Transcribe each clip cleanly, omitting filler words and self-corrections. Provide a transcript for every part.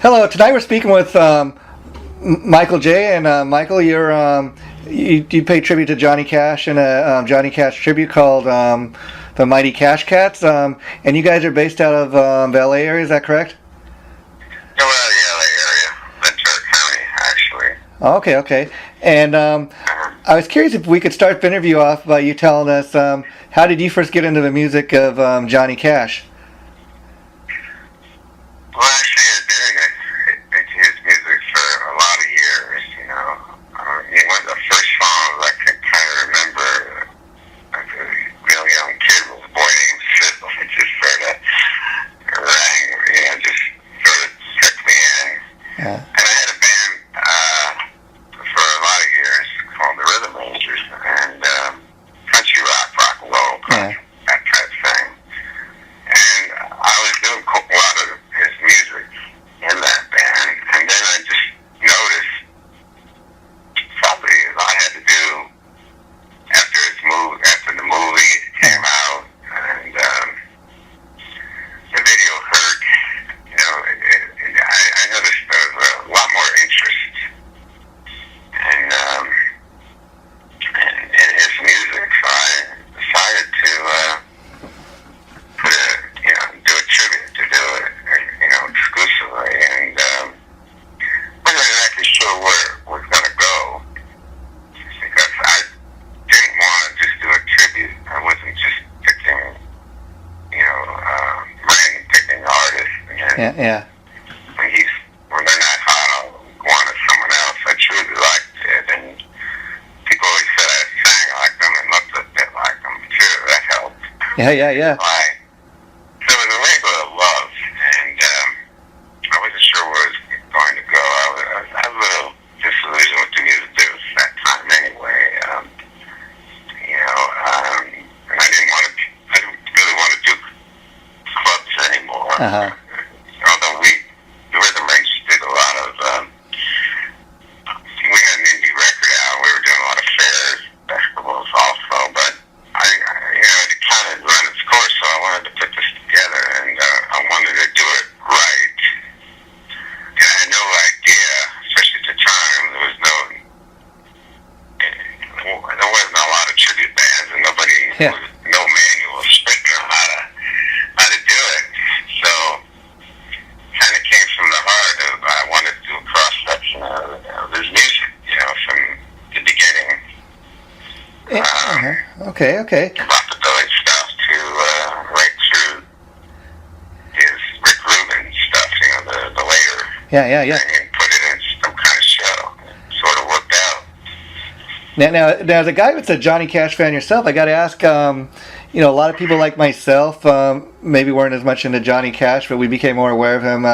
Hello. Tonight we're speaking with Michael J. And Michael, you pay tribute to Johnny Cash in a Johnny Cash tribute called the Mighty Cash Cats. And you guys are based out of the LA area. Is that correct? Yeah, well, the LA area, Ventura County, actually. Okay, okay. And I was curious if we could start the interview off by you telling us how did you first get into the music of Johnny Cash? Well, actually, I've been into his music for a lot of years, you know. One of the first songs I can kind of remember as a real young kid was a boy named Sid, which just sort of rang, just sort of took me in. Yeah. And I had a band for a lot of years called the Rhythm Rangers, and country rock and roll, Yeah. that type of thing. And I was doing a lot of his music in that band, and then I just noticed probably a lot had to do after the movie came out, and the video hurt. You know, I noticed there was a lot more interest in his music, so I decided to do a tribute, to do it, exclusively, and wasn't exactly sure where it was going to go, because I didn't want to just do a tribute. I wasn't just picking, random picking artists, and Yeah. when they're not hot, I'll go on to someone else. I truly liked it, and people always said I sang like them and looked a bit like them too. That helped. Yeah. So it was a labor of love, and I wasn't sure where it was going to go. I was a little disillusioned with the music at that time anyway. And I didn't really want to do clubs anymore. Uh-huh. Although the Rhythm Rangers did a lot of, we had an indie record out. We were doing a lot of fairs, festivals also, but it kind of run its course, so I wanted to put this together, and I wanted to do it right. And I had no idea, especially at the time, there wasn't a lot of tribute bands, and nobody, Yeah. no manual written on how to do it. So kind of came from the heart of I wanted to do a cross section of his music, from the beginning. Okay. Rockabilly stuff to right through his Rick Rubin stuff, the later Yeah. thing, and put it in some kind of show. It sort of worked out. Now, as a guy that's a Johnny Cash fan yourself, I got to ask. A lot of people like myself maybe weren't as much into Johnny Cash, but we became more aware of him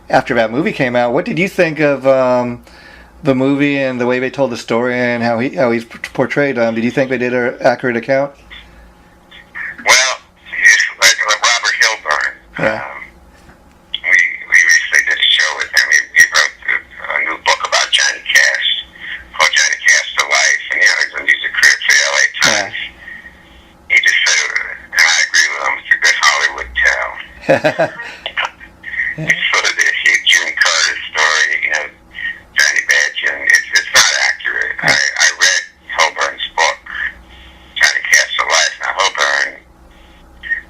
after that movie came out. What did you think of the movie and the way they told the story and how he's portrayed? Did you think they did an accurate account? Well, like Robert Hilburn. Yeah. We recently did a show with him. He wrote a new book about Johnny Cash called Johnny Cash to Life, and he's a music critic for the LA Times. Yeah. He just said, and I agree with him, it's a good Hollywood tale. It's sort of the June Carter story, Johnny Badge, and it's not accurate. I read Hilburn's book, Johnny Cash to Life. Now, Hilburn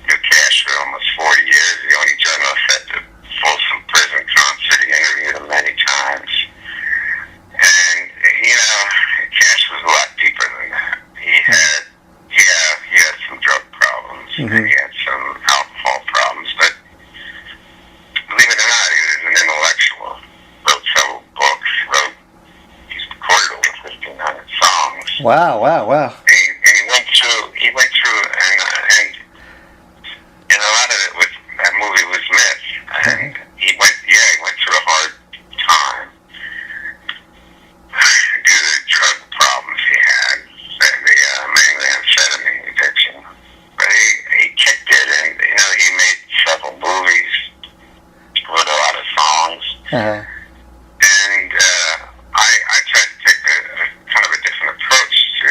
knew Cash for almost 40 years. The only journalist at the Folsom Prison concert. He interviewed him many times. And, Cash was a lot deeper than that. He had some drug problems, and he had some alcohol problems, but believe it or not, he was an intellectual. Wrote several books. He's recorded over 1,500 songs. Wow. And he went through, and a lot of it was, that movie was missed. And he went through a hard time due to the drug problems he had, mainly amphetamine addiction. But he kicked it, and he made several movies, wrote a lot of songs, Uh-huh. and I tried to take a kind of a different approach to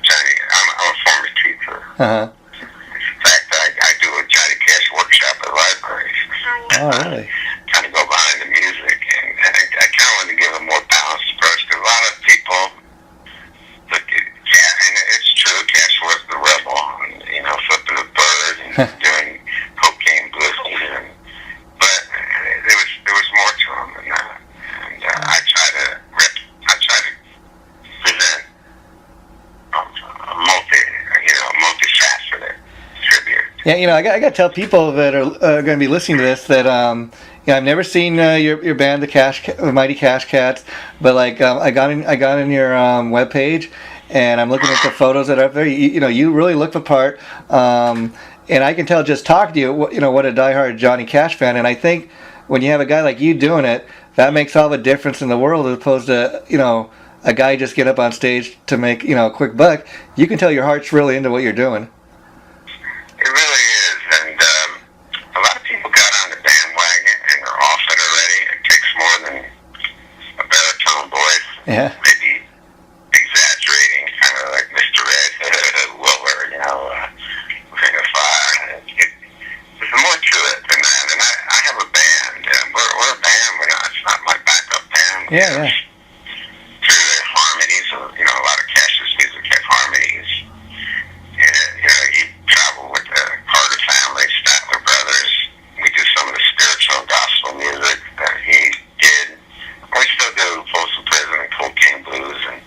Johnny. I'm a former teacher. Uh-huh. In fact, I do a Johnny Cash workshop at libraries. Oh, really? Kind of Yeah, I got to tell people that are going to be listening to this that I've never seen your band, the Mighty Cash Cats, but like I got in your webpage, and I'm looking at the photos that are up there. You really look the part, and I can tell just talking to you, what a diehard Johnny Cash fan. And I think when you have a guy like you doing it, that makes all the difference in the world, as opposed to a guy just get up on stage to make a quick buck. You can tell your heart's really into what you're doing. It really is, and a lot of people got on the bandwagon and are off it already. It takes more than a baritone voice. Yeah. Maybe exaggerating, kind of like Mr. Red, Willer, Ring of Fire. There's more to it than that, and I have a band. We're a band, it's not my backup band. Yeah. Through the harmonies, a lot of Cash's music had harmonies. He traveled with the Carter family, Statler Brothers. We do some of the spiritual gospel music that he did. We still do Folsom Prison and Cold King Blues and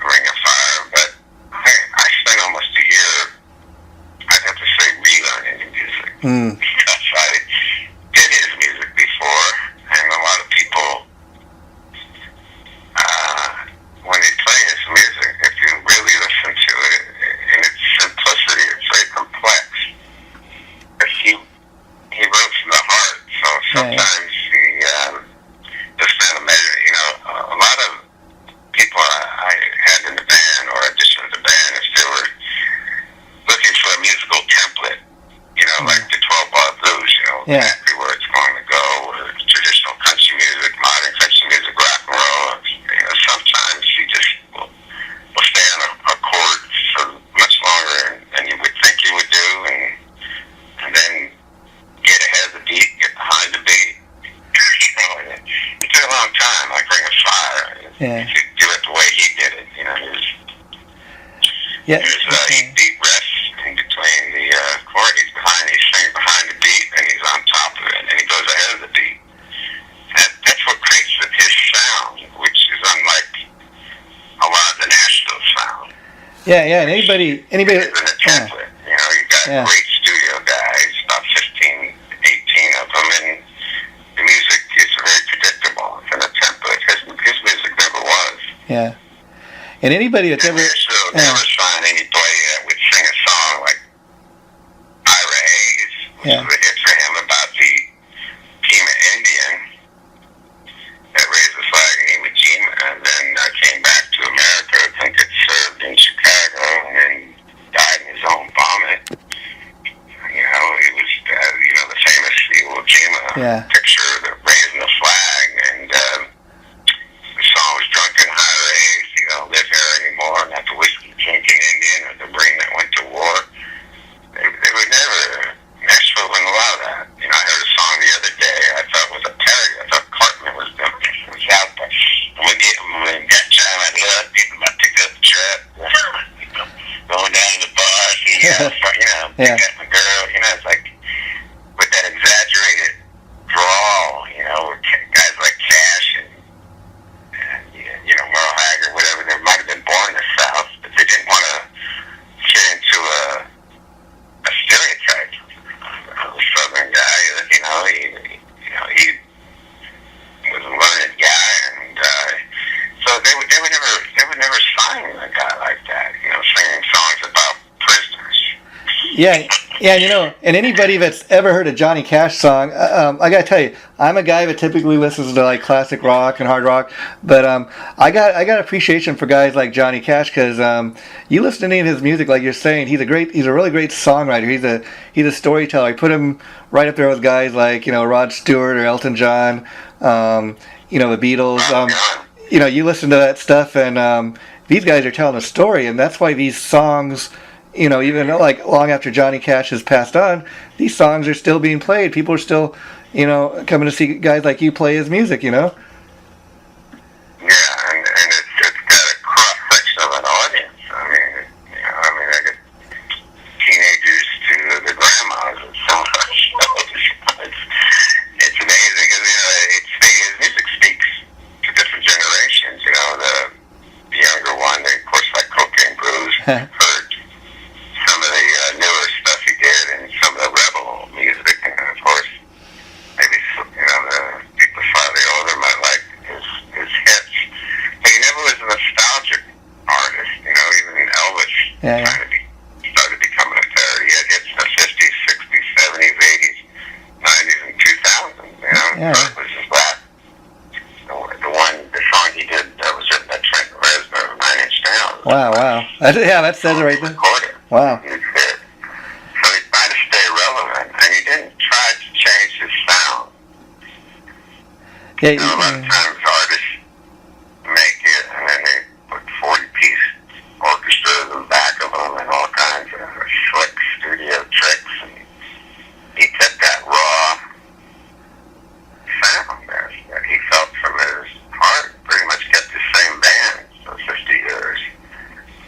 Ring of Fire. But I spent almost a year, I'd have to say, relearning the music. Because I did his music before, and a lot of people, when they play his music, if you really listen to it, in its simplicity, it's very complex. But he wrote from the heart, so sometimes he just kind of measure. A lot of people I had in the band or auditioned to the band, if they were looking for a musical template, like the 12-bar blues, exactly where it's going to go, or traditional country music, modern country music, rock and roll. Sometimes he just will stay on a chord for much longer than you would think he would do, and then get ahead of the beat, get behind the beat. It took a long time, like Ring of Fire. Yeah. To do it the way he did it, there's 8 beat rests in between the chord. He's singing behind the beat, and he's on top of it, and he goes ahead of the beat. That's what creates his sound, which is unlike a lot of the Nashville sound. Yeah, and anybody. It isn't a template. You got great studio guys, about 15, 18 of them, and the music is very predictable. It's in a template. His music never was. Yeah. And anybody that's ever. Never find anybody that would sing a song like Ira Hayes, which was a hit for him, about the Pima Indian that raised the flag in Iwo Jima, and then came back to America, I think it served in Chicago, and then died in his own vomit. He was, the famous Iwo Jima picture, the raising the flag, and the song was Drunken Ira Hayes, You Don't Live Here Anymore, not the whiskey drinking Indian or the Marine that went to war. They would never, Nashville wouldn't allow that. I heard a song the other day I thought was a parody. I thought Cartman was doing it. It was out there. And when that time I love people about to pick up the truck, going down to the bar, pick up my girl, it's like, with that exaggerated drawl, with guys like Cash and Merle Haggard, whatever, they might have been born in the South, but they didn't want to fit into a stereotype of a Southern guy. He was a learned guy, and so they would never sign a guy like that. Singing songs about prisoners. Yeah, and anybody that's ever heard a Johnny Cash song, I gotta tell you, I'm a guy that typically listens to like classic rock and hard rock, but I got appreciation for guys like Johnny Cash, because you listen to any of his music, like you're saying, he's a really great songwriter. He's a storyteller. I put him right up there with guys like Rod Stewart or Elton John, the Beatles. You listen to that stuff, and these guys are telling a story, and that's why these songs. Even like long after Johnny Cash has passed on, these songs are still being played. People are still, coming to see guys like you play his music, Yeah, and it's got a cross section of an audience. I get teenagers to the grandmas and so much. It's amazing because his music speaks to different generations. The younger one, they of course like Cocaine Blues. Heard some of the newer stuff he did, Yeah. Started becoming a charity. It hits the 50s, 60s, 70s, 80s, 90s, and 2000s. You know, Yeah. so it was just that. The song he did that was written by Trent Reznor of 9 Inch Nails. Wow. Yeah, that says it right there. Recorded. Wow. So he tried to stay relevant, and he didn't try to change his sound. Yeah. You know, a lot of times artists make it, and then they put 40-piece orchestras in the back of them and all kinds of slick studio tricks. And he kept that raw sound that he felt from his heart. Pretty much kept the same band for 50 years.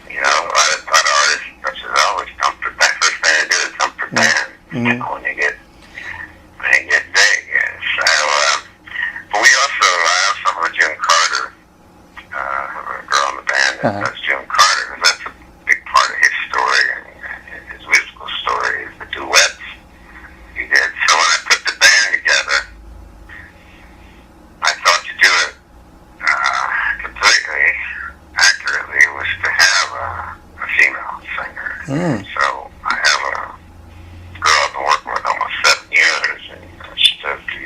You know, a lot of artists, such as always, dump their band. First thing they do is dump their band. You know, when they get big. So, but I also know Jim Carter, a girl in the band that does Jim Carter, and that's a big part of his story and his musical story is the duets he did. So when I put the band together, I thought to do it completely accurately was to have a female singer. So I have a girl I've been working with almost 7 years, and she does the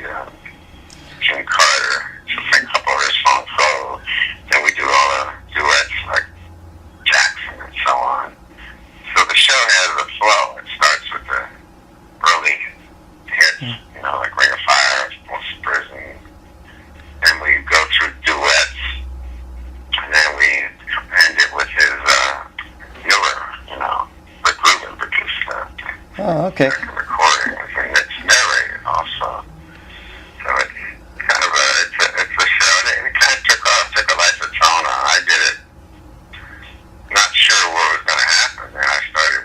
Jim Carter. She'll sing a couple of her songs solo. Then we do all the duets like Jackson and so on. So the show has a flow. It starts with the early hits, you know, like Ring of Fire, Most Prison. Then we go through duets, and then we end it with his newer, you know, Rick Rubin produced Oh, okay. recordings, and it's narrated also. So it's kind of it's a show that it kind of took a life of its own. I did it not sure what was going to happen, and I started.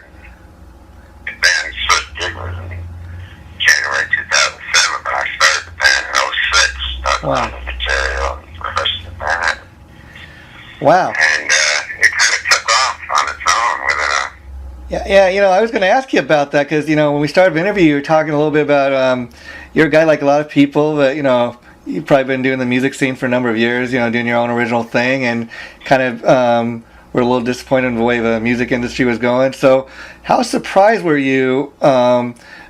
The band's first gig was in January 2007, but I started the band in 06. Started on the material and rehearsed the band. Wow. And it kind of took off on its own within a. Yeah, you know, I was going to ask you about that because, you know, when we started the interview, you were talking a little bit about, you're a guy like a lot of people, but, you know, you've probably been doing the music scene for a number of years, you know, doing your own original thing, and kind of were a little disappointed in the way the music industry was going. So how surprised were you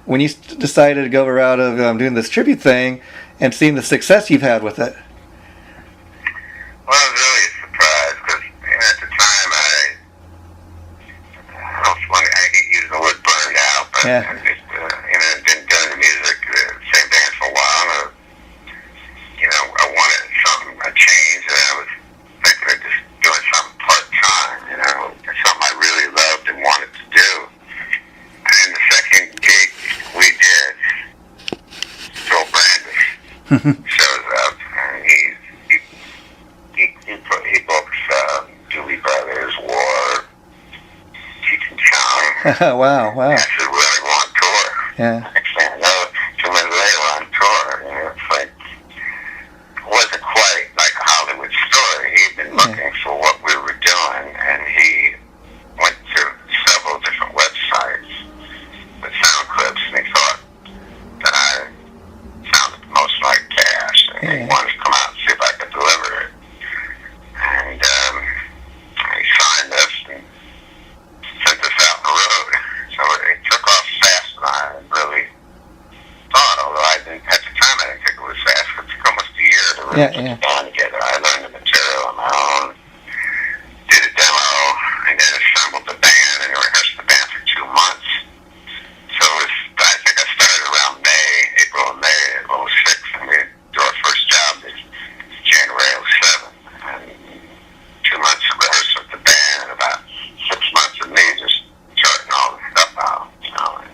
when you decided to go the route of doing this tribute thing and seeing the success you've had with it? Well, I was really surprised because at the time I hate using the word burned out, but Yeah. I just, you know, been doing the music, same band for a while, and, you know, I wanted a change, and I was thinking of just doing something part-time, you know, something I really loved and wanted to do. And the second gig we did, Joel Brandis shows up, and he books Doobie Brothers, War, Cheech and Chong. Wow. I said, "Really, we're on tour." Yeah. Next thing I know, 2 months later, we're on tour. You know, it's like, it wasn't quite like a Hollywood story. He'd been looking for what we were doing, and he went to several different websites with sound clips, and he thought that I sounded the most like Cash, and he wanted to come out and see if I could deliver it. And he signed us and sent us out on the road. So it took off fast, and I really thought, although I didn't, at the time I didn't think it was fast, it took almost a year to really put the band together. I learned the material on my own, did a demo, and then assembled the band and rehearsed the band for 2 months. So I think I started around April and May of 06, and we do our first job is January 07. And 2 months of rehearsal with the band, and about 6 months of me just charting all the stuff out, you know, and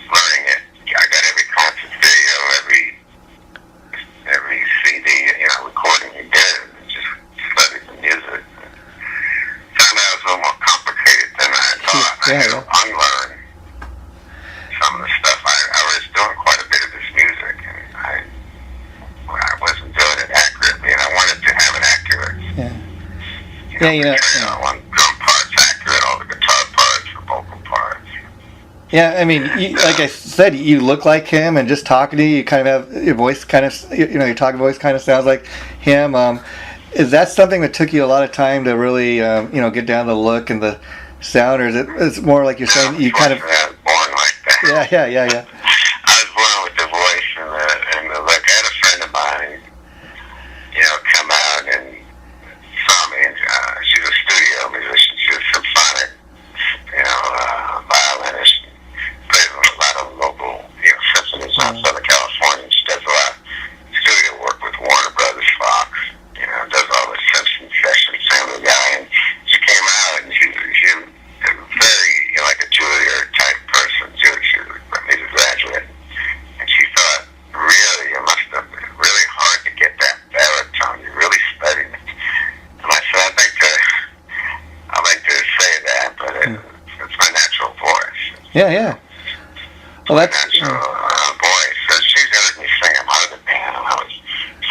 learning it. I got every concert video, every CD, you know, recording we did, and just studied the music. Found out it was a little more complicated than I thought. I had to unlearn some of the stuff. I was doing quite a bit of this music, and I wasn't doing it accurately, and I wanted to have it accurate. I want drum parts accurate, all the guitar parts, the vocal parts. Yeah, I mean, like I said, you look like him, and just talking to you, you kind of have your voice kind of, you know, your talking voice kind of sounds like him. Is that something that took you a lot of time to really, you know, get down to the look and the sound, or is it's more like you're saying you kind of? I was born like that. Yeah. I was born with the voice and the look. I had a friend of mine, come out and saw me. And, she's a studio musician. She's a symphonic, violinist. Plays a lot of local, symphonies out Southern California. She does a lot of studio work with Warner Brothers, Fox. Does all the Simpson sessions, Family Guy. And she came out and she was very, like a Juilliard type person. She was a music graduate. And she thought, really, it must have been really hard to get that baritone. You really studied it. And I said, I'd like to say that, but it's my natural voice. Yeah. Well, that's natural voice. So she's heard me sing. I'm out of the band. I was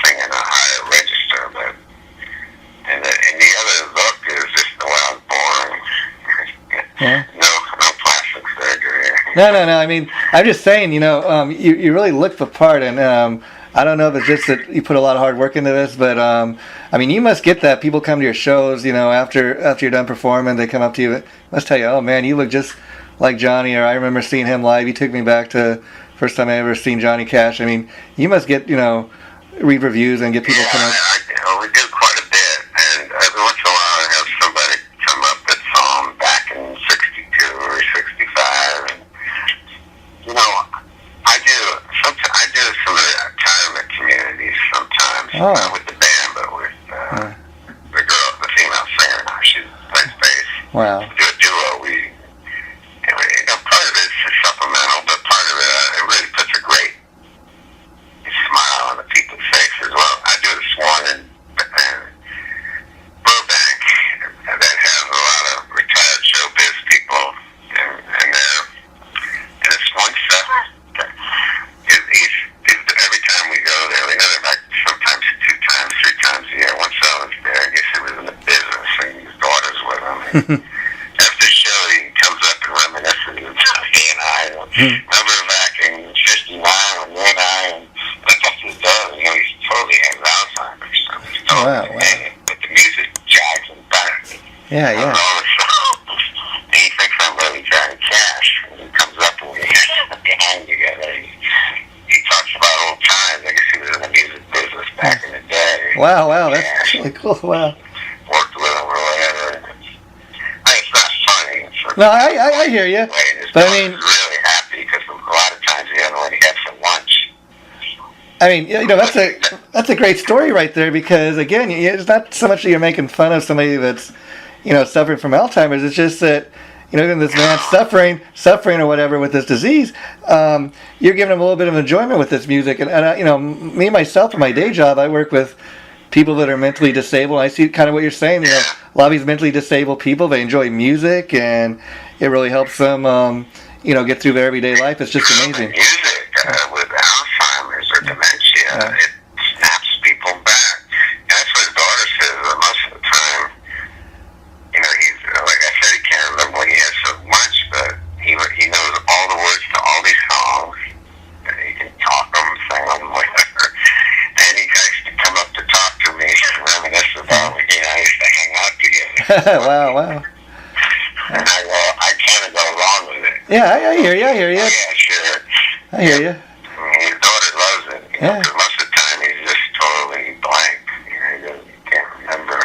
singing a higher register, but and the other look is just the way I was born. No plastic surgery. No. I mean, I'm just saying, you really look the part, and I don't know if it's just that you put a lot of hard work into this, but I mean, you must get that. People come to your shows, after you're done performing, they come up to you, must tell you, oh man, you look just like Johnny, or I remember seeing him live. He took me back to first time I ever seen Johnny Cash. I mean, you must get, read reviews and get people come up. We do quite a bit, and every once in a while I have somebody come up that saw him back in 62 or 65, and I do some of the retirement communities sometimes, not with the band, but with the female singer now. She plays bass. Wow. We do a duo. Part of it's supplemental, but part of it really puts a great smile on the people's faces. Well, I do this one in Burbank that has a lot of retired showbiz people, and it's one stuff. Every time we go there, we go there like sometimes 2 times, 3 times a year. One fellow's there, I guess he was in the business, and his daughter's with him. After the show, he comes up and reminisces about he and I. Remember back in 59 when you and I, and that's his daughter, he's totally has Alzheimer's. So he's totally but the music jags him back. Yeah. And all the songs. And he thinks I'm really Johnny Cash. And he comes up and we hang together. He talks about old times. I guess he was in the music business back in the day. Wow, that's really cool. Wow. Worked with him or whatever. It's not funny. No, I hear you. But I mean, really happy because a lot of times he doesn't really have some lunch. I mean, that's a great story right there, because again, it's not so much that you're making fun of somebody that's, suffering from Alzheimer's. It's just that, even this man suffering or whatever with this disease, you're giving him a little bit of enjoyment with this music. And me myself in my day job, I work with people that are mentally disabled. I see kind of what you're saying. A lot of these mentally disabled people, they enjoy music, and it really helps them, get through their everyday life. It's just amazing. Music with Alzheimer's or dementia, it snaps people back. And that's what his daughter says. Most of the time, he's like I said, he can't remember when he has so much, but he knows all the words to all these songs. And he can talk them, sing them, whatever. And he likes to come up to talk to me and reminisce about, I used to hang out together. Wow. And I kind of go along with it. Yeah, I hear you. Yeah, sure. I hear you. His daughter loves it. Because most of the time he's just totally blank. He can't remember.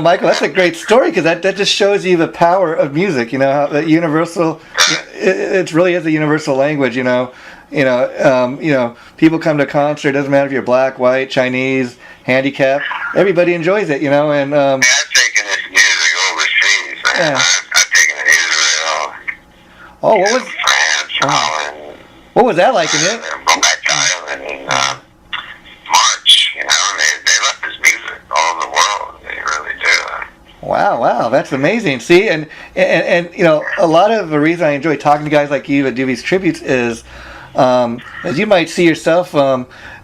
Michael, that's a great story, because that just shows you the power of music. How that universal. It really is a universal language. People come to concert. It doesn't matter if you're black, white, Chinese, handicapped. Everybody enjoys it. And I've taken this music overseas. I've taken it to Israel. Oh, what was France, Holland. What was that like? In it? Go back to Ireland in March. They love this music all over the world. They really do. Wow, that's amazing. See, and a lot of the reason I enjoy talking to guys like you that do these tributes is, as you might see yourself,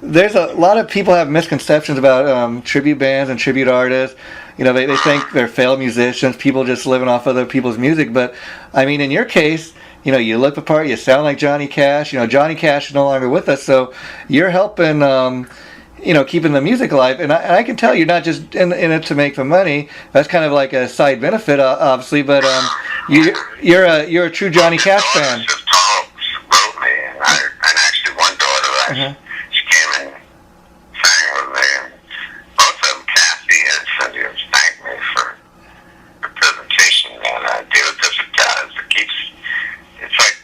there's a lot of people have misconceptions about tribute bands and tribute artists. They think they're failed musicians, people just living off other people's music. But I mean, in your case, you look the part, you sound like Johnny Cash. Johnny Cash is no longer with us, so you're helping keeping the music alive. And I can tell you're not just in it to make the money. That's kind of like a side benefit, obviously. But you're a true Johnny Cash fan. Just wrote me, and actually one daughter, she came and sang with me, and both of them, Kathy and Cindy, have thanked me for the presentation that I do. Because it does. It's like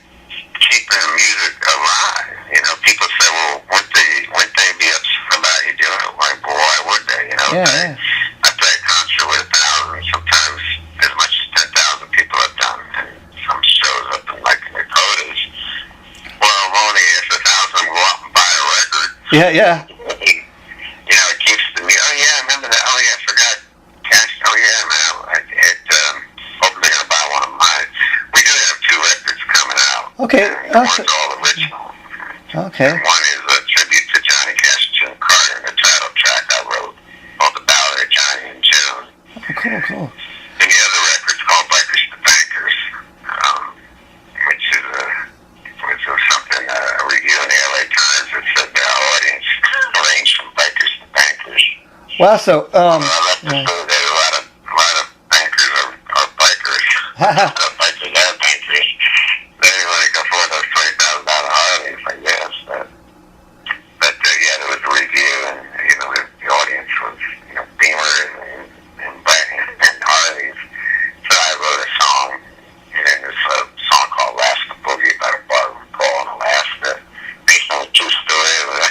keeping music alive. People say, well, wouldn't they be upset about you doing it? Like, well, why would they? Yeah. I play a concert with 1,000, sometimes as much as 10,000 people have done, and some shows up in like Dakotas. Well, only if 1,000 go out and buy a record. Yeah. It keeps the me. Oh yeah, I remember that. Oh yeah, I forgot. Cash. Oh yeah, man. Hopefully they're gonna buy one of mine. We do have 2 records coming out. Okay. One's all original. Okay. And one is a tribute to Johnny Cash and June Carter, and the title track I wrote called The Ballad of Johnny and June. Oh, cool. And the other record's called Bikers to Bankers, which was something, a review in the LA Times that said the audience ranged from bikers to bankers. Wow. So I left the show that a lot of bankers are bikers. Bikers are bankers. They only can afford those $20,000 Harleys, I guess. But there was a review, and the audience was Beamers and Harleys. So I wrote a song, and it's a song called "Last the Boogie" about a bar call in Alaska, based on a true story of a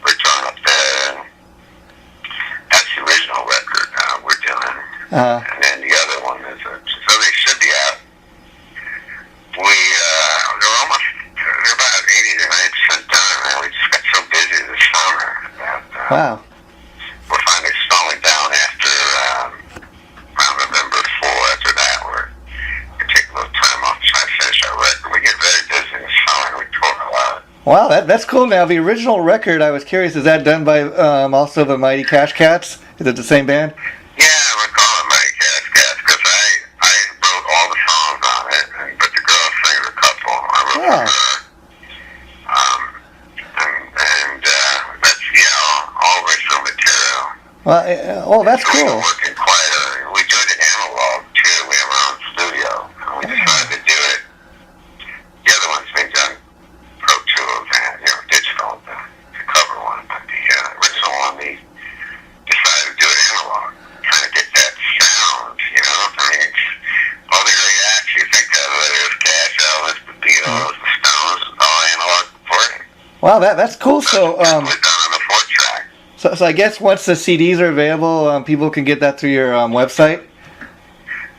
return up there. And that's the original record we're doing. And then the other one is so they should be out. They're about 80 to 90% done, man. We just got so busy this summer that wow. we're finally slowing down after around November 4. After that, we're going to take a little time off to try to finish our record. We get very busy in the summer, and we tour a lot. Wow, that's cool. Now, the original record, I was curious, is that done by also the Mighty Cash Cats? Is it the same band? Yeah, we're calling Mighty Cash Cats because I wrote all the songs on it, but the girl sings a couple. I wrote for her. And that's, all original material. Well, that's So cool. we're working we do it in analog too. We have our own studio, and we decided to do it. The other one's been done Pro Tools and digital, the cover one, but the original one we decided to do it analog, trying to get that sound. All the great acts you think of, whether it's Cash, Elvis, the Beatles, the Stones, all analog recording. Wow, that's cool. So We've done on the 4-track. So I guess once the CDs are available, people can get that through your website?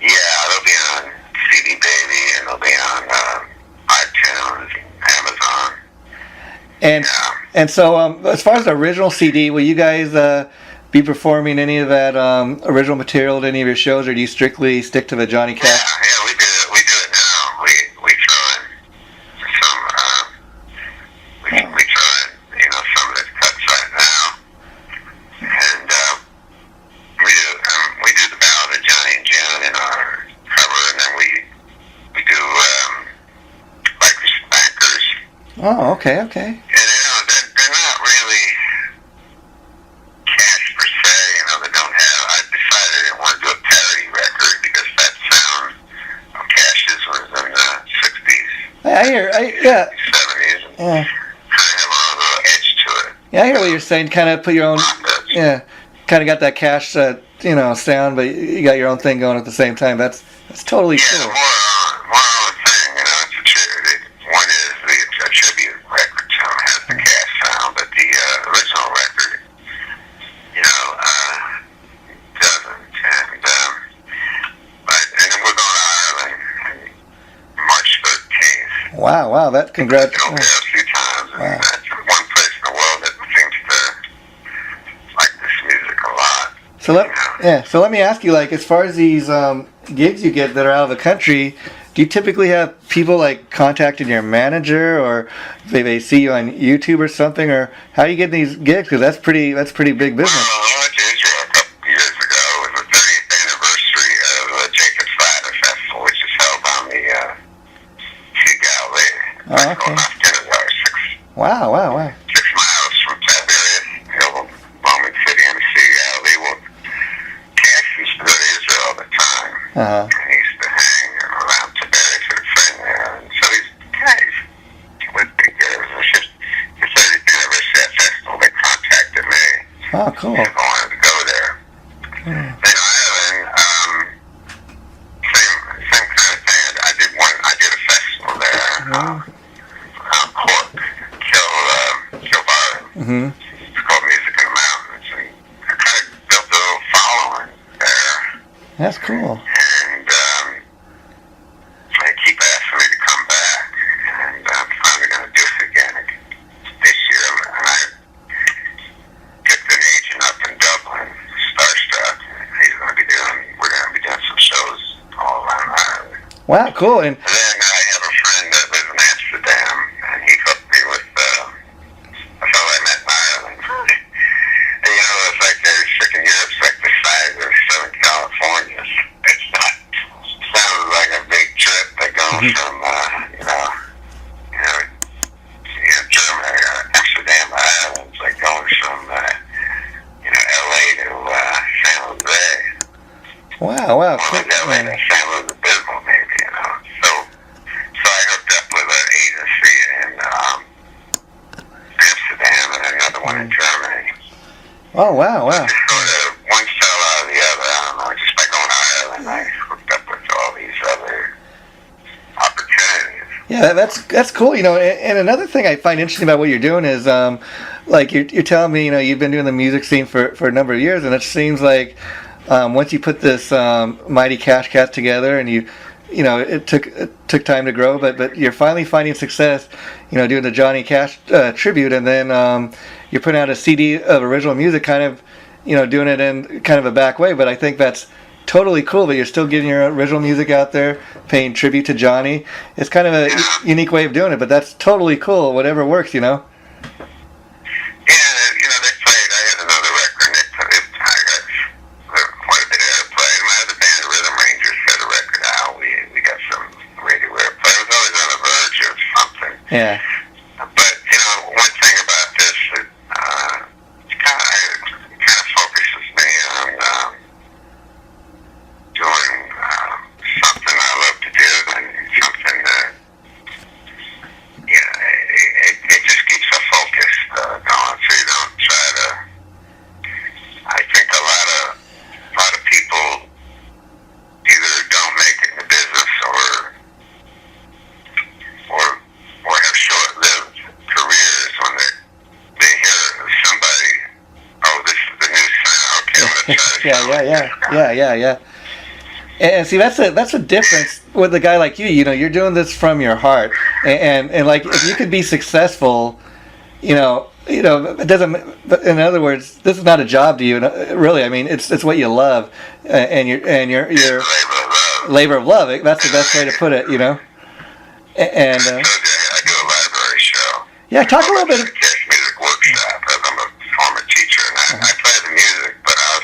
Yeah, they'll be on CD Baby, and they'll be on iTunes, Amazon. And so as far as the original CD, will you guys be performing any of that original material at any of your shows, or do you strictly stick to the Johnny Cash? Yeah, we do it now. We throw in some, we throw in, some of the cuts right now. And we do the Ballad of Johnny and June in our cover, and then we do Bikers and Bankers. Oh, okay. And they're not really Cash per se. They don't have. I decided I didn't want to do a parody record because that sound of Cash's was in the 60s. I hear, 70s. And yeah. kind of have a little edge to it. Yeah, I hear what you're saying. Kind of put your own, kind of got that Cash, sound, but you got your own thing going at the same time. That's totally cool. More on the thing, one is a tribute record to him, has the Cash sound, but the original record, doesn't. And then we're going to Ireland March 13th. Wow, that congrats. Been over there a few times, and that's one place in the world that seems to like this music a lot. So let me ask you, as far as these gigs you get that are out of the country, do you typically have people contacting your manager, or they see you on YouTube or something, or how do you get these gigs? Because that's pretty big business. Well, I went to Israel a couple years ago. It was the 30th anniversary of the Jacob's Ladder Festival, which is held on the Sea Galilee. Oh, okay. Wow. 6 miles from Tiberias. Uh-huh. And he used to hang around Tiberius with a friend there. And so he was pretty good. It was just, he said he'd been ever at that festival. They contacted me. Oh, cool. If I wanted to go there. Hmm. Then Ireland, same kind of thing. I did a festival there. Cork, Kilbarron. Mm-hmm. It's called Music in the Mountains. And I kind of built a little following there. That's cool. And they keep asking me to come back. And I'm finally going to do it again this year. And I picked an agent up in Dublin, Starstruck. We're going to be doing some shows all around Ireland. Wow, cool. And And then I have a friend that lives in Amsterdam, and he hooked me with a fellow I met in Ireland. And it's like they're freaking Europe's like the size of Southern California. It's not. Sounds like a big trip. They're going from Germany, Amsterdam to Ireland. It's like going from LA to San Jose. wow, Well, cool. that way to San Luis Obispo, maybe, So I hooked up with an agency in Amsterdam and another one in Germany. Oh, wow. Just sort of one fell out of the other. I don't know. Just by going to Ireland, I hooked up with all these other opportunities. Yeah, that's cool. And another thing I find interesting about what you're doing is, like you're telling me, you've been doing the music scene for a number of years, and it seems like once you put this Mighty Cash Cats together, and it took time to grow, but you're finally finding success, doing the Johnny Cash tribute, and then you're putting out a CD of original music, kind of, doing it in kind of a back way. But I think that's totally cool that you're still getting your original music out there, paying tribute to Johnny. It's kind of a unique way of doing it, but that's totally cool. Whatever works, Yeah, they played. I had another record, and I got quite a bit of airplay. My other band, Rhythm Rangers, had a record out. We got some radio airplay. I was always on the verge of something. Yeah. But one thing about this, it kind of focuses me on doing something I love to do, and something that it just keeps a focus going. So you don't try to. I think a lot of people either don't make it in the business or have short-lived careers when they hear somebody, oh, this is the new sound. Okay, I'm gonna try to yeah. And see, that's a difference with a guy like you. You're doing this from your heart, and like if you could be successful, it doesn't. In other words, this is not a job to you, really. I mean, it's what you love, and your labor of love. That's the best way to put it, And I do a library show. Yeah, talk a little bit. Cash music workshop. I'm a former teacher, and I play the music, but I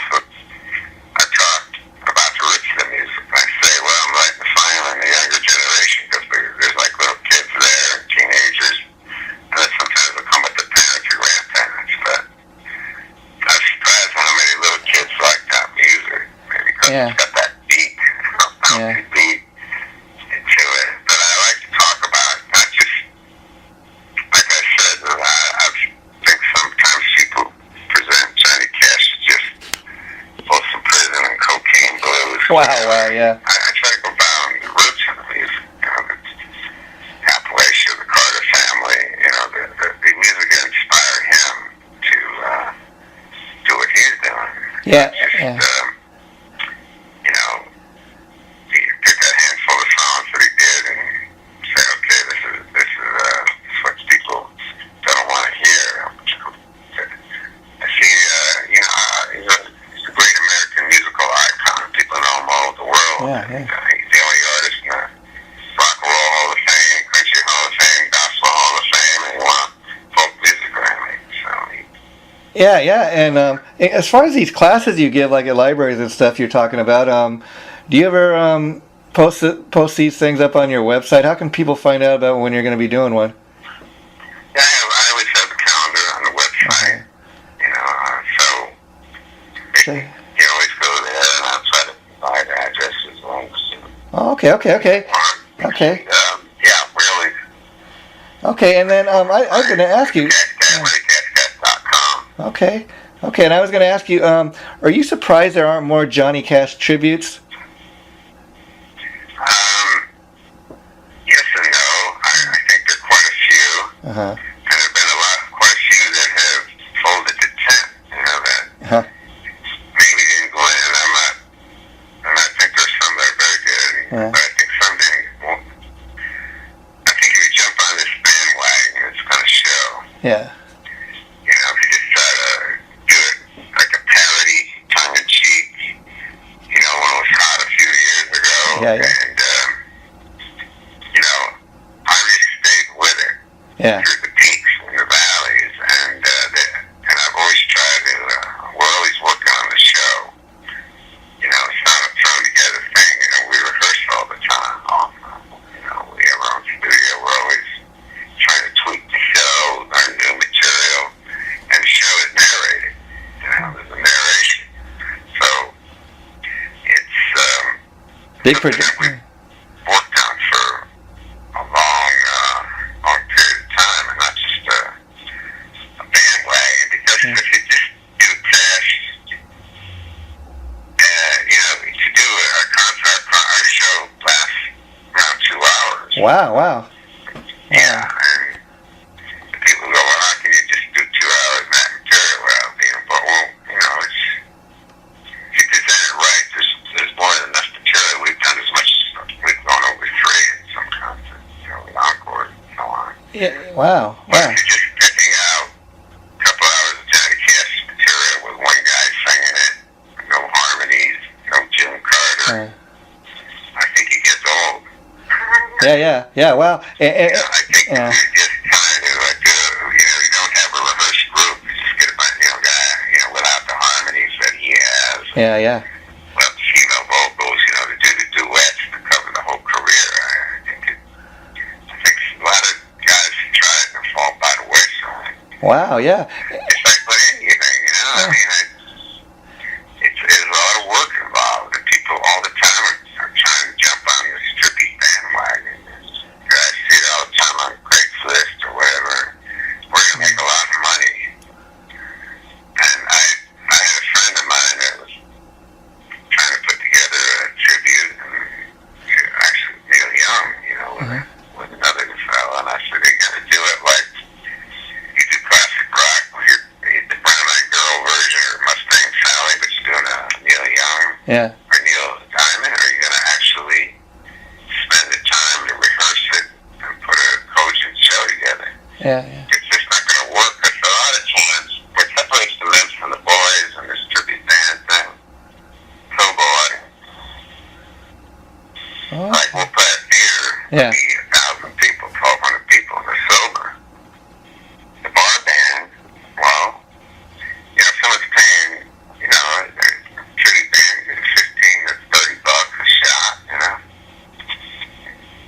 talk about the roots of the music. And I say, well, I'm like finally the younger generation, because there's like little kids there and teenagers, and then sometimes they'll come with their parents or grandparents. But I was surprised how many little kids like that music, maybe because it's got that beat, beat into it. But I like to talk about not just, like I said, I think sometimes people present Johnny Cash as just Folsom Prison and cocaine blues. Wow, yeah. I try to go down the roots of the music, the Appalachia, the Carter family, the music that inspired him to do what he's doing. Yeah. He picked a handful of songs that he did and say, okay, this is what people don't want to hear. I see, he's a great American musical icon. People know him all over the world. Yeah. He's the only artist in the Rock and Roll Hall of Fame, Country Hall of Fame, Gospel Hall of Fame, and he won a folk music Grammy. So Yeah, and as far as these classes you give, like at libraries and stuff you're talking about, do you ever post these things up on your website? How can people find out about when you're going to be doing one? Yeah, I always have a calendar on the website. So you can always go there, and I'll try to provide addresses when Okay. Okay. Yeah, really. Okay, and then I was going to ask you. JohnnyCashCast.com. Okay. Okay, and I was going to ask you, are you surprised there aren't more Johnny Cash tributes? Yes and no. I think there are quite a few. Uh-huh. And there have been quite a few that have folded to 10, that Uh-huh. maybe didn't go in. And I think there's some that are very good. Yeah. But I think some didn't. Well, I think if you jump on this bandwagon, it's going to show. Yeah. If you just try to do it like a parody, tongue-in-cheek, when it was hot a few years ago. Yeah. And, I really stayed with it. Yeah. Through the peaks and the valleys, and I've always tried to. We're always working on the show. It's not a thrown together thing. We rehearse all the time. We have our own studio. We're always trying to tweak the show, learn new material, and the show is narrated. There's a narration, so it's Big something that we've worked on for a long period of time, and not just a bandwagon. Because if you just do Cash, to do a concert, our show lasts around 2 hours. Wow. Yeah, and people go, well, how can you just do 2 hours of that material without being, but it's, if you present it right, there's more than enough material. We've done as much, we've gone over 3 in some concerts, with encores and so on. Yeah. Wow. But if you're just picking out a couple hours of Johnny Cash material with one guy singing it, no harmonies, no Jim Carter, I think it gets old. Yeah. Wow. I think if you're just trying to do, you don't have a rehearsed group, you just get a guy, without the harmonies that he has. Yeah. Without the female vocals, to do the duets to cover the whole career. I think a lot of guys try it and fall by the wayside. Wow. Yeah. It's like with anything, there's a lot of work involved, and people all the time are trying to jump on this trippy bandwagon. I see it all the time on Craigslist or whatever. We're going to make a lot of money. And I had a friend of mine that was trying to put together a tribute to actually Neil Young, with another fellow. And I said, you got to do it like you do classic rock, where you're the Brown Eyed Girl version or Mustang Sally, but you're doing a Neil Young or Neil Diamond, or you're going to actually spend the time to rehearse it and put a cogent show together. Yeah. It's just not going to work, because a lot of times what separates the men from the boys and this tribute band thing, like we'll play a theater, Yeah. be 1,000 people, 1,200 people, and they're sober. The bar band, well, if someone's paying, a tribute band is $15 to $30 a shot,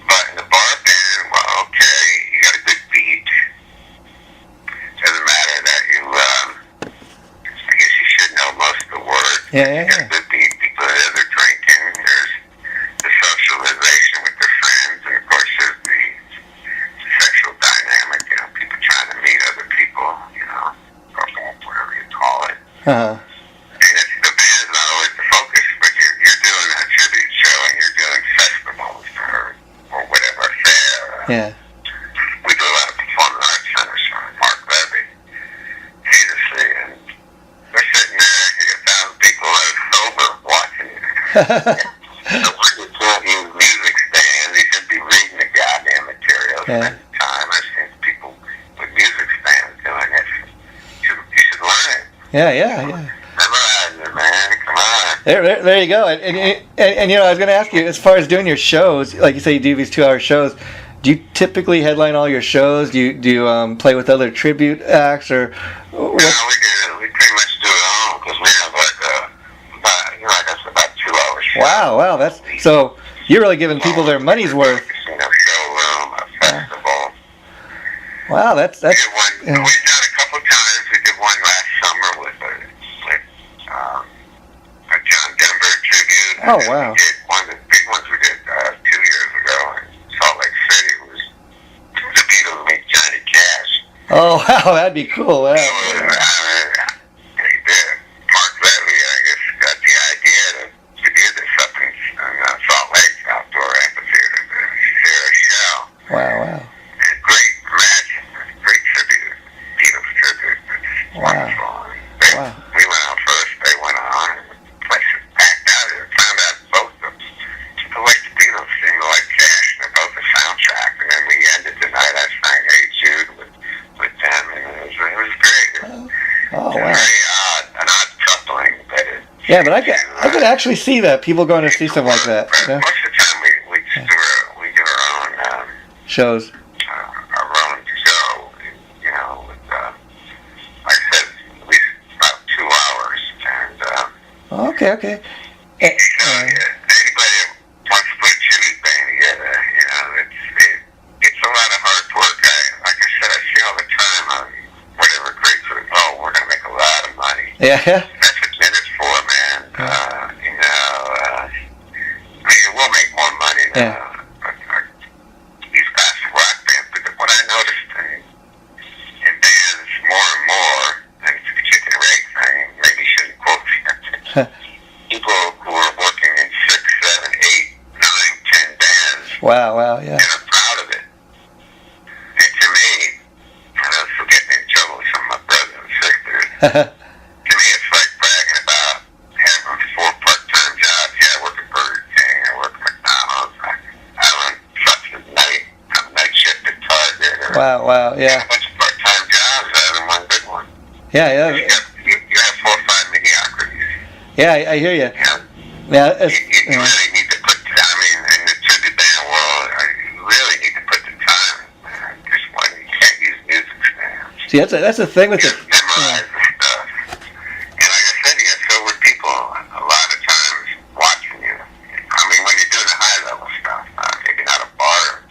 But in the bar band, well, okay, you got a good beat. Doesn't matter that I guess you should know most of the words. Yeah. You got a good beat, people that are drinking, there's the socialization with their friends, and of course there's the sexual dynamic, people trying to meet other people, whatever you call it. Uh-huh. And the band's not always the focus, but you're doing a tribute show and you're doing festivals or whatever fair. Yeah. We do a lot of performing arts centers for Mark Levy, Peterson, and they're sitting there, you got 1,000 people that are sober watching you. So we can't use music stands, you should be reading the goddamn material. Yeah. Spend time. I've seen people with music stands doing it. You should learn it. Yeah. Memorize it, man. Come on. There you go. And I was going to ask you, as far as doing your shows, like you say, you do these 2-hour shows. Do you typically headline all your shows? Do you play with other tribute acts or? No, we do. We pretty much do it all because we have about 2 hours. Wow. That's so. You're really giving people their money's worth. Showroom, a festival. Wow, that's. We did one. We've done a couple times. We did one last summer with a John Denver tribute. Oh, wow. We did one of the big ones. We did 2 Oh, wow, that'd be cool. Wow. Mark Levy, I guess, got the idea to do this up in Salt Lake Outdoor Amphitheater to share a show. Wow. Great imagine, great tribute, beautiful tribute. It's wonderful. Wow. We went out first, they went on, and the place was packed out. It found out both of them. People like the Beatles, seemed like Cash, and they're both a soundtrack. And then we ended the night, I sang Hey Jude with them, and it was great. Oh, wow. An odd coupling, but yeah, but I could actually see that, people going to see something like that. Most of the time we do our own shows. Our own show, with, like I said, at least about 2 hours. And, Okay. Anybody that wants to put a tribute band together, it's a lot of hard work. Like I said, I see all the time on whatever creates it. Oh, we're going to make a lot of money. Yeah. That's what it's for, man. We'll make more money than these classic rock bands. But what I noticed in bands more and more, and it's a chicken and egg thing, maybe you shouldn't quote me. People who are working in 6, 7, 8, 9, 10 bands. Wow, yeah. And are proud of it. And to me, and I was getting in trouble with some of my brothers and sisters. To me, it's like bragging about having 4 part-time jobs. Yeah, I work at Burger King, I work at McDonald's, I run such a night shift at Target. Wow, yeah. A bunch of part-time jobs rather than one good one. Yeah. You have 4 or 5 mediocrities. Yeah, I hear you. Yeah. You really need to put, in the tribute band world, you really need to put the time. Just when you can't use music stands. See, that's the thing with Just memorize the stuff. And like I said, you got sober people a lot of times watching you. When you're doing the high level stuff, maybe not a bar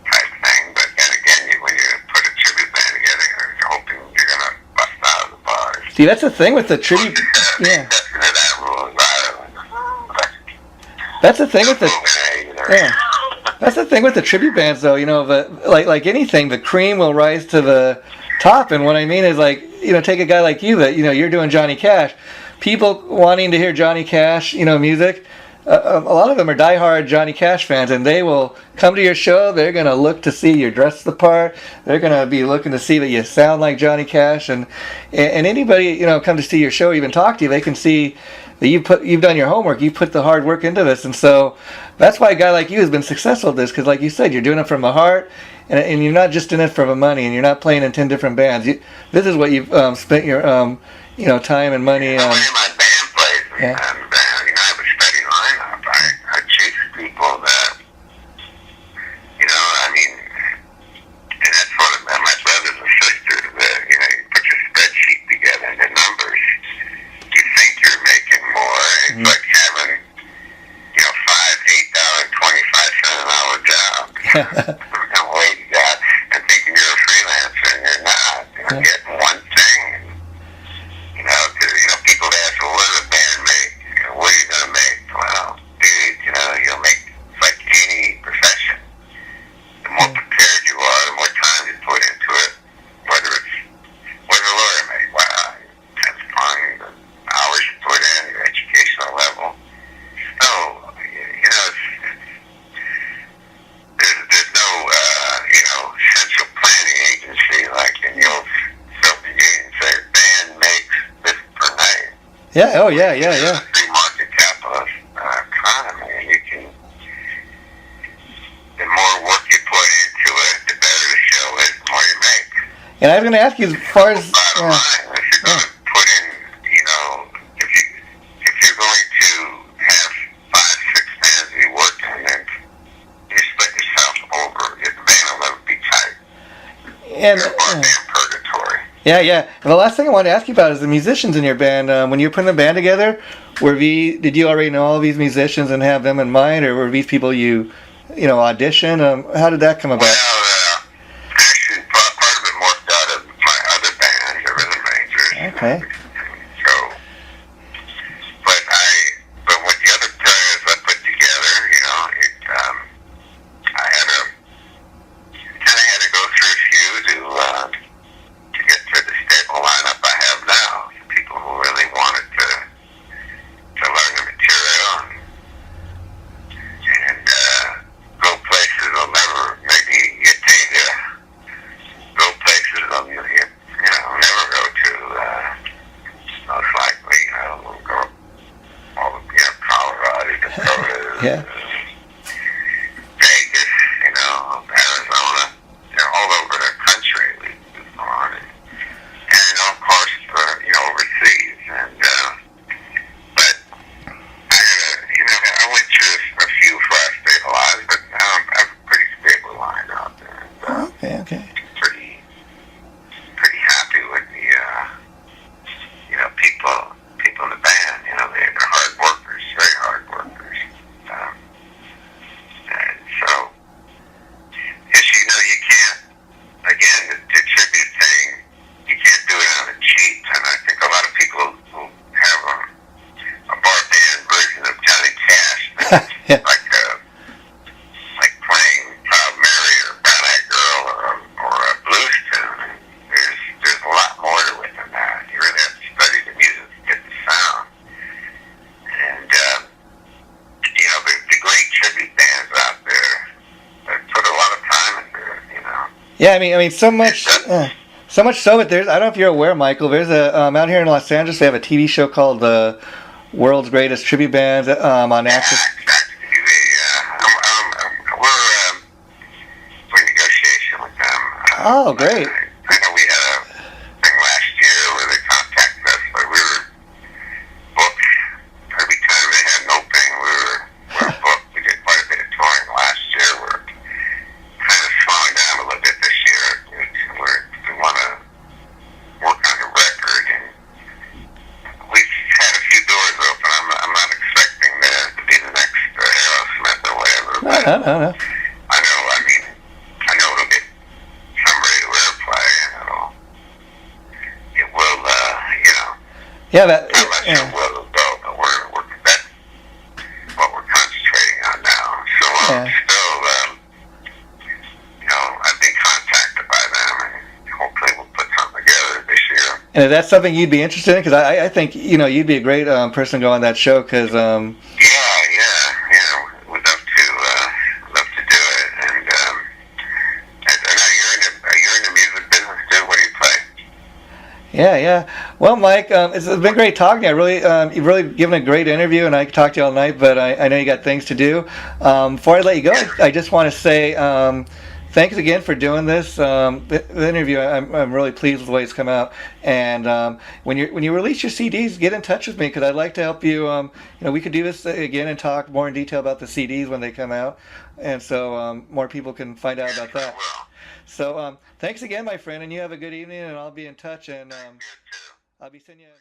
type thing, but then again, when you put a tribute band together, you're hoping you're going to bust out of the bars. See, that's the thing with the tribute. Yeah. That's the thing with the. Yeah. That's the thing with the tribute bands, though. Like anything, the cream will rise to the top. And what I mean is, take a guy like you that you're doing Johnny Cash. People wanting to hear Johnny Cash, music. A lot of them are diehard Johnny Cash fans, and they will come to your show. They're gonna look to see you're dressed the part. They're gonna be looking to see that you sound like Johnny Cash, and anybody come to see your show, even talk to you, they can see that you've done your homework. You put the hard work into this, and so that's why a guy like you has been successful at this. Because, like you said, you're doing it from the heart, and you're not just in it for the money, and you're not playing in 10 different bands. This is what you've spent your time and money on. My band plays, and I have a steady lineup. I choose people that, and that's one of my brothers and sisters. That you put your spreadsheet together and the numbers. You think you're making more. It's like having, $5, $8, $25 an hour job. No way you got, and thinking you're a freelancer and you're not. You're getting one thing. People ask, well, what does a band make? What are you going to make? Well, dude, you'll make, it's like any profession. The more prepared you are, the more time you put into it. What does a lawyer make? Wow, that's fun. The hours you put in, your educational level. So, there's no, central planning agency like in your Soviet Union say, band makes this per night. Yeah, yeah. It's a free market capitalist economy, and the more work you put into it, the better the show is, the more you make. And I was going to ask you, as far as bottom line, if you're going to put in, if you're going to have 5, 6 bands you work in, then you split yourself over. The band will never be tight. And purgatory. Yeah. And the last thing I wanted to ask you about is the musicians in your band. When you were putting the band together, did you already know all these musicians and have them in mind, or were these people you audition? How did that come about? Well, actually, part of it morphed out of my other band, the Rhythm Rangers. Okay. So, but with the other players I put together, I had to go through a few to well, never go to, most likely, we'll go all the, Colorado, Dakota, Yeah. Vegas, Arizona, all over the country we've gone. And of course, overseas. And, but I went through a few before I stabilized, but now I'm pretty stable line out there. And, Okay. pretty happy with the, people in the band. They're hard workers, very hard workers. And so, you can't, again, the tribute thing, you can't do it on the cheap. And I think a lot of people who have a bar band version of Johnny Cash, Yeah. like playing Proud Mary or Brown Eyed Girl or a blues tune. And there's a lot more to it than that. You really have to study the music to get the sound. And, the great tribute bands out there that put a lot of time into it, Yeah, I mean, so much so that there's. I don't know if you're aware, Michael. There's a out here in Los Angeles. They have a TV show called the World's Greatest Tribute Bands on Access. We're in negotiation with them. Oh, great. I know we had a thing last year where they contacted us, but we were booked every time they had an opening. We were booked. We did quite a bit of touring last year. We're kind of slowing down a little bit this year. We want to work on the record, and we've had a few doors open. I'm not expecting to be the next Aerosmith or whatever. But No. I know it'll get some radio airplay, and it will, Yeah, I'm not sure where it'll go, but that's what we're concentrating on now. So I'm still, I've been contacted by them, and hopefully we'll put something together this year. And if that's something you'd be interested in, because I think you'd be a great person to go on that show, because We'd love to do it. And I know you're in the music business too. What do you play? Yeah. Well, Mike, it's been great talking to you. I really, you've really given a great interview, and I could talk to you all night, but I know you got things to do. Before I let you go, I just want to say thanks again for doing this the interview. I'm really pleased with the way it's come out. And when you release your CDs, get in touch with me, because I'd like to help you. We could do this again and talk more in detail about the CDs when they come out, and so more people can find out about that. So thanks again, my friend, and you have a good evening, and I'll be in touch, and I'll be sending you.